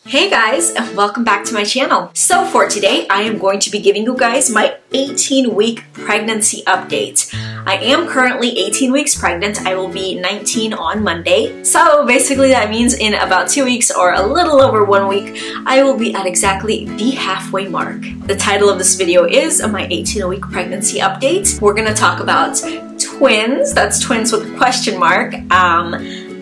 Hey guys, and welcome back to my channel. So for today, I am going to be giving you guys my 18-week pregnancy update. I am currently 18 weeks pregnant. I will be 19 on Monday. So basically that means in about 2 weeks or a little over 1 week, I will be at exactly the halfway mark. The title of this video is my 18-week pregnancy update. We're gonna talk about twins. That's twins with a question mark.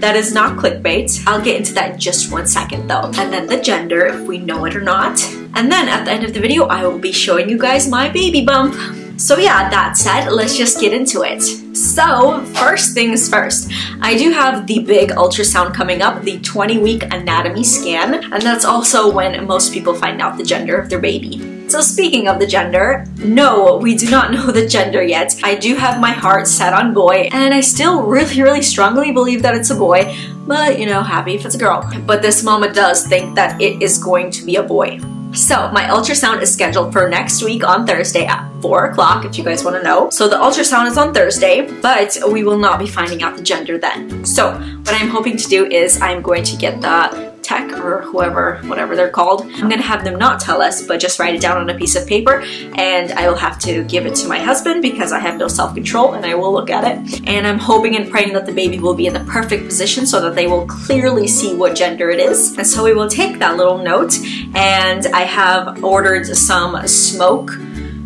That is not clickbait. I'll get into that in just 1 second though. And then the gender, if we know it or not. And then at the end of the video, I will be showing you guys my baby bump. So yeah, that said, let's just get into it. So first things first, I do have the big ultrasound coming up, the 20-week anatomy scan. And that's also when most people find out the gender of their baby. So speaking of the gender, no, we do not know the gender yet. I do have my heart set on boy, and I still really strongly believe that it's a boy, but you know, happy if it's a girl. But this mama does think that it is going to be a boy. So my ultrasound is scheduled for next week on Thursday at 4 o'clock if you guys want to know. So the ultrasound is on Thursday, but we will not be finding out the gender then. So what I'm hoping to do is I'm going to get the tech or whoever, whatever they're called. I'm gonna have them not tell us, but just write it down on a piece of paper, and I will have to give it to my husband because I have no self-control, and I will look at it. And I'm hoping and praying that the baby will be in the perfect position so that they will clearly see what gender it is. And so we will take that little note, and I have ordered some smoke.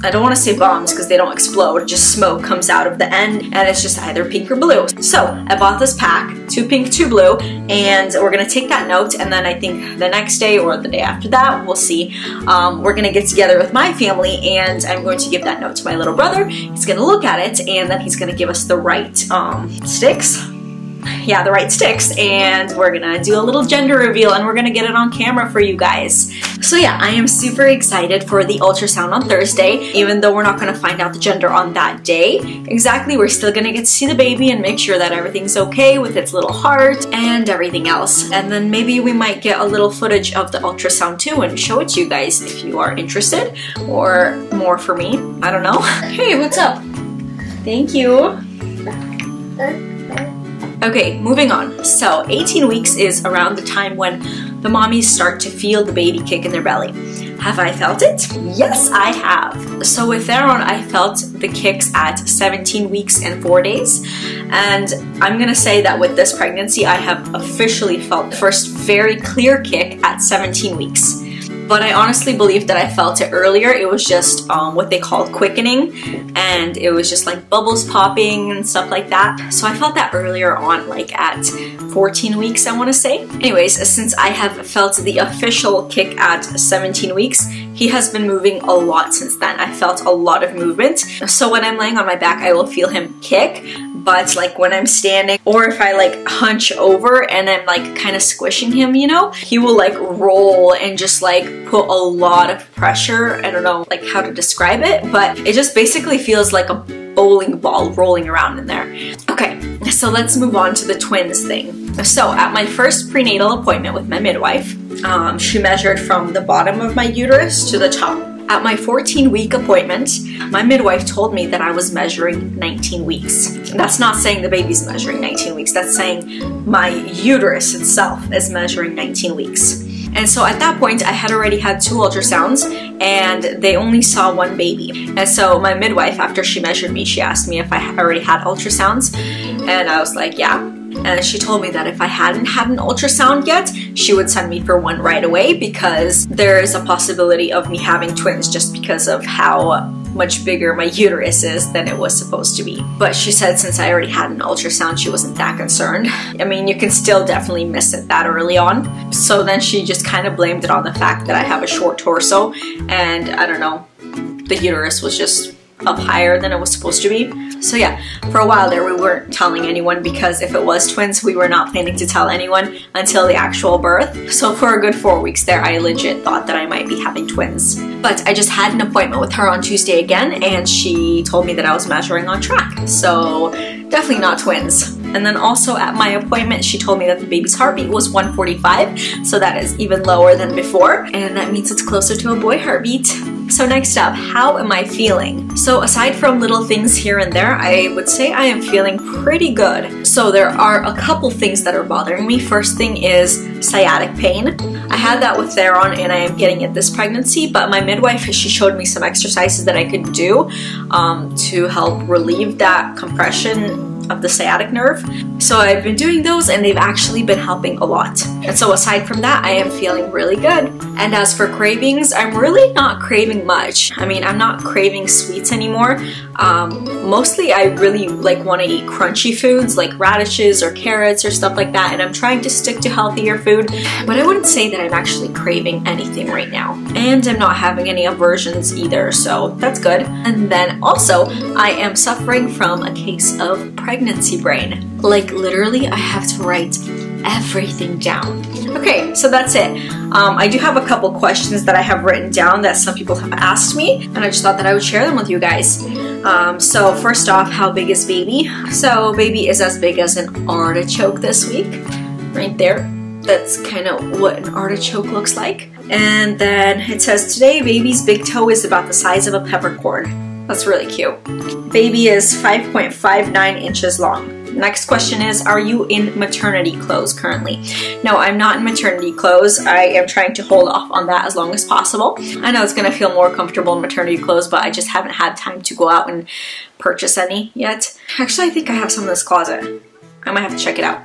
I don't want to say bombs because they don't explode, just smoke comes out of the end and it's just either pink or blue. So I bought this pack, 2 pink, 2 blue, and we're gonna take that note, and then I think the next day or the day after that, we'll see, we're gonna get together with my family and I'm going to give that note to my little brother. He's gonna look at it and then he's gonna give us the right sticks. Yeah, the right sticks, and we're gonna do a little gender reveal and we're gonna get it on camera for you guys. So yeah, I am super excited for the ultrasound on Thursday. Even though we're not gonna find out the gender on that day exactly, we're still gonna get to see the baby and make sure that everything's okay with its little heart and everything else. And then maybe we might get a little footage of the ultrasound too and show it to you guys if you are interested, or more for me, I don't know. Hey, what's up? Thank you. Okay, moving on. So 18 weeks is around the time when the mommies start to feel the baby kick in their belly. Have I felt it? Yes, I have. So with Theron, I felt the kicks at 17 weeks and 4 days. And I'm gonna say that with this pregnancy, I have officially felt the first very clear kick at 17 weeks. But I honestly believe that I felt it earlier. It was just what they call quickening, and it was just like bubbles popping and stuff like that. So I felt that earlier on, like at 14 weeks, I want to say. Anyways, since I have felt the official kick at 17 weeks, he has been moving a lot since then. I felt a lot of movement. So when I'm laying on my back, I will feel him kick. But like when I'm standing, or if I like hunch over and I'm like kind of squishing him, you know, he will like roll and just like put a lot of pressure. I don't know like how to describe it, but it just basically feels like a bowling ball rolling around in there. Okay, so let's move on to the twins thing. So at my first prenatal appointment with my midwife, she measured from the bottom of my uterus to the top. At my 14-week appointment, my midwife told me that I was measuring 19 weeks. That's not saying the baby's measuring 19 weeks, that's saying my uterus itself is measuring 19 weeks. And so at that point, I had already had 2 ultrasounds and they only saw 1 baby. And so my midwife, after she measured me, she asked me if I already had ultrasounds. And I was like, yeah. And she told me that if I hadn't had an ultrasound yet, she would send me for one right away because there is a possibility of me having twins just because of how much bigger my uterus is than it was supposed to be. But she said since I already had an ultrasound, she wasn't that concerned. I mean, you can still definitely miss it that early on. So then she just kind of blamed it on the fact that I have a short torso and I don't know, the uterus was just up higher than it was supposed to be. So yeah, for a while there we weren't telling anyone because if it was twins, we were not planning to tell anyone until the actual birth. So for a good 4 weeks there, I legit thought that I might be having twins. But I just had an appointment with her on Tuesday again, and she told me that I was measuring on track. So definitely not twins. And then also at my appointment, she told me that the baby's heartbeat was 145, so that is even lower than before, and that means it's closer to a boy heartbeat. So next up, how am I feeling? So aside from little things here and there, I would say I am feeling pretty good. So there are a couple things that are bothering me. First thing is sciatic pain. I had that with Theron and I am getting it this pregnancy, but my midwife, she showed me some exercises that I could do to help relieve that compression of the sciatic nerve. So I've been doing those and they've actually been helping a lot. And so aside from that, I am feeling really good. And as for cravings, I'm really not craving much. I mean, I'm not craving sweets anymore. Mostly I really want to eat crunchy foods like radishes or carrots or stuff like that, and I'm trying to stick to healthier food, but I wouldn't say that I'm actually craving anything right now. And I'm not having any aversions either, so that's good. And then also, I am suffering from a case of pregnancy brain. Like literally, I have to write everything down. Okay, so that's it. I do have a couple questions that I have written down that some people have asked me, and I just thought that I would share them with you guys. So first off, how big is baby? So baby is as big as an artichoke this week, right there. That's kind of what an artichoke looks like. And then it says today baby's big toe is about the size of a peppercorn. That's really cute. Baby is 5.59 inches long. Next question is, are you in maternity clothes currently? No, I'm not in maternity clothes. I am trying to hold off on that as long as possible. I know it's going to feel more comfortable in maternity clothes, but I just haven't had time to go out and purchase any yet. Actually, I think I have some in this closet. I might have to check it out.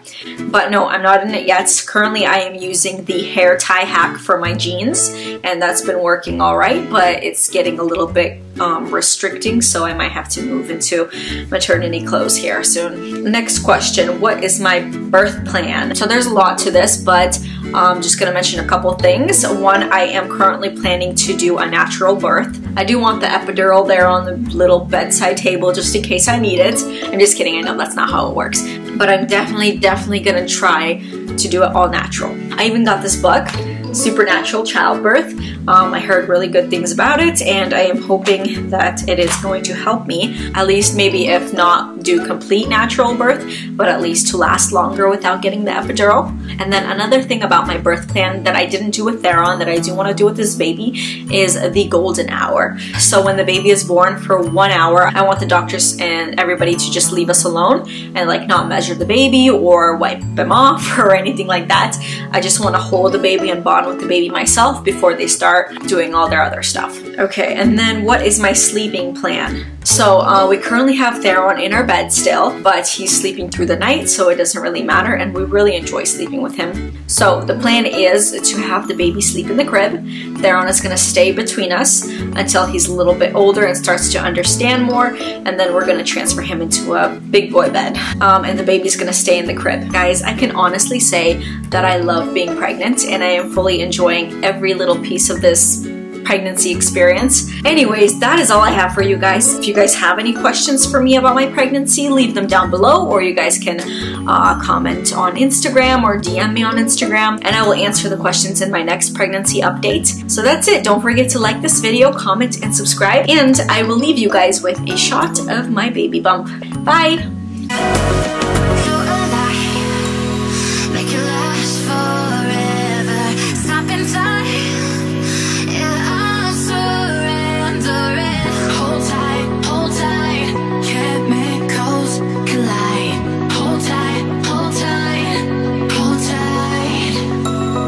But no, I'm not in it yet. Currently, I am using the hair tie hack for my jeans, and that's been working all right, but it's getting a little bit restricting, so I might have to move into maternity clothes here soon. Next question, what is my birth plan? So there's a lot to this, but I'm just gonna mention a couple things. One, I am currently planning to do a natural birth. I do want the epidural there on the little bedside table just in case I need it. I'm just kidding, I know that's not how it works. But I'm definitely gonna try to do it all natural. I even got this book, Supernatural Childbirth. I heard really good things about it, and I am hoping that it is going to help me, at least maybe if not do complete natural birth, but at least to last longer without getting the epidural. And then another thing about my birth plan that I didn't do with Theron that I do want to do with this baby is the golden hour. So when the baby is born for 1 hour, I want the doctors and everybody to just leave us alone and not measure the baby or wipe them off or anything like that. I just want to hold the baby and bond with the baby myself before they start doing all their other stuff. Okay, and then what is my sleeping plan? So we currently have Theron in our bed still, but he's sleeping through the night, so it doesn't really matter, and we really enjoy sleeping with him. So the plan is to have the baby sleep in the crib. Theron is going to stay between us until he's a little bit older and starts to understand more, and then we're going to transfer him into a big boy bed, and the baby's going to stay in the crib. Guys, I can honestly say that I love being pregnant, and I am fully enjoying every little piece of this pregnancy experience. Anyways, that is all I have for you guys. If you guys have any questions for me about my pregnancy, leave them down below, or you guys can comment on Instagram or DM me on Instagram, and I will answer the questions in my next pregnancy update. So that's it. Don't forget to like this video, comment, and subscribe, and I will leave you guys with a shot of my baby bump. Bye!